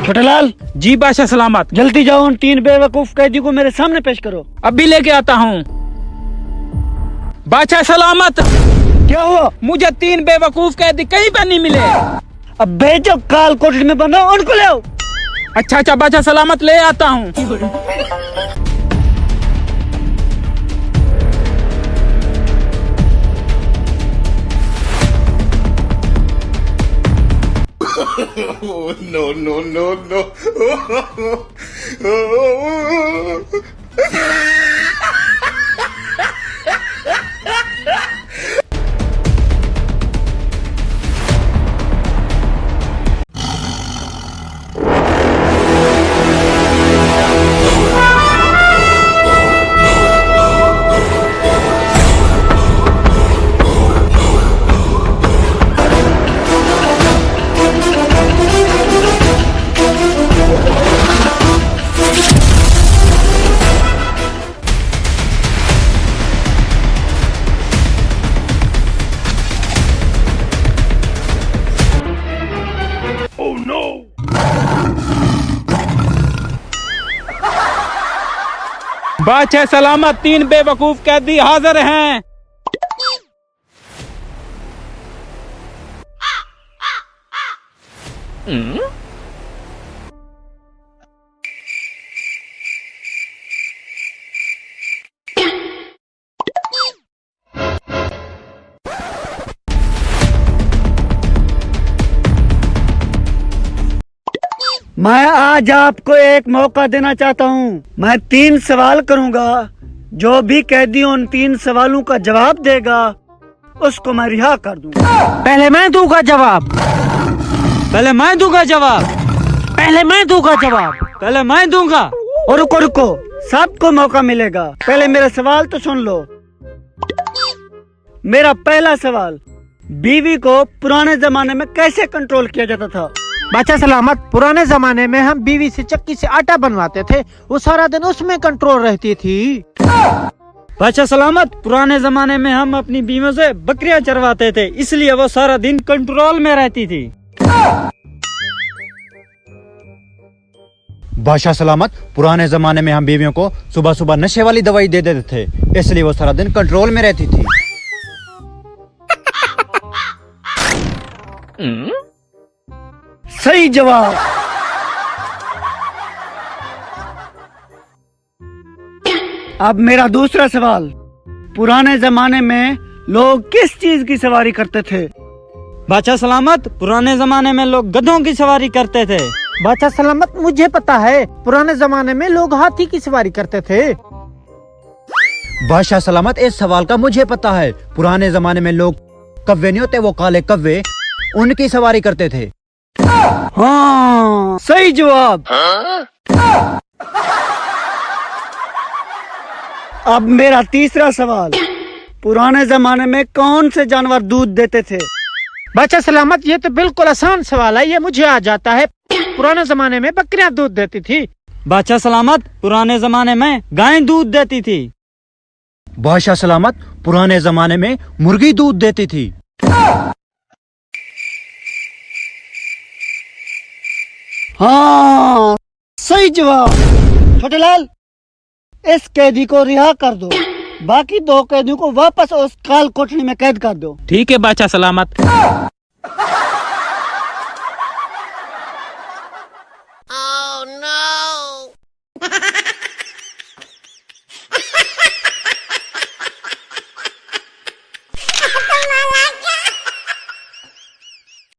छोटेलाल, जी बादशाह सलामत। जल्दी जाओ, उन 3 बेवकूफ कैदी को मेरे सामने पेश करो। अभी लेके आता हूँ। बादशाह सलामत। क्या हुआ? मुझे 3 बेवकूफ कैदी कहीं पर नहीं मिले। अब भेजो, काल कोठरी में बंद हो, उनको ले आओ। अच्छा बादशाह सलामत, ले आता हूँ। Oh, no, no, no, no. बादशाह सलामत, 3 बेवकूफ कैदी हाजिर हैं। मैं आज आपको एक मौका देना चाहता हूँ। मैं 3 सवाल करूँगा, जो भी कैदी उन 3 सवालों का जवाब देगा उसको मैं रिहा कर दूंगा। पहले मैं दूंगा जवाब। पहले मैं दूंगा जवाब। पहले मैं दूंगा जवाब। पहले मैं दूंगा। और रुको रुको, सबको मौका मिलेगा। पहले मेरा सवाल तो सुन लो। मेरा पहला सवाल, बीवी को पुराने जमाने में कैसे कंट्रोल किया जाता था? बादशाह सलामत, पुराने जमाने में हम बीवी से चक्की से आटा बनवाते थे, वो सारा दिन उसमें कंट्रोल रहती थी। बादशाह सलामत, पुराने जमाने में हम अपनी बीवियों से बकरियां चरवाते थे, इसलिए वो सारा दिन कंट्रोल में रहती थी। बादशाह सलामत, पुराने जमाने में हम बीवियों को सुबह सुबह नशे वाली दवाई दे देते थे, इसलिए वो सारा दिन कंट्रोल में रहती थी। सही जवाब। अब मेरा दूसरा सवाल, पुराने जमाने में लोग किस चीज की सवारी करते थे? बादशाह सलामत, पुराने जमाने में लोग गधों की सवारी करते थे। बादशाह सलामत, मुझे पता है, पुराने जमाने में लोग हाथी की सवारी करते थे। बादशाह सलामत, इस सवाल का मुझे पता है, पुराने जमाने में लोग कव्वे नहीं होते, वो काले कव्वे, उनकी सवारी करते थे। हाँ, सही जवाब। अब मेरा तीसरा सवाल, पुराने जमाने में कौन से जानवर दूध देते थे? बादशाह सलामत, ये तो बिल्कुल आसान सवाल है, ये मुझे आ जाता है। पुराने जमाने में बकरियां दूध देती थी। बादशाह सलामत, पुराने जमाने में गाय दूध देती थी। बादशाह सलामत, पुराने जमाने में मुर्गी दूध देती थी। हाँ, सही जवाब। छोटेलाल, इस कैदी को रिहा कर दो, बाकी 2 कैदियों को वापस उस काल कोठरी में कैद कर दो। ठीक है बादशाह सलामत। Oh no!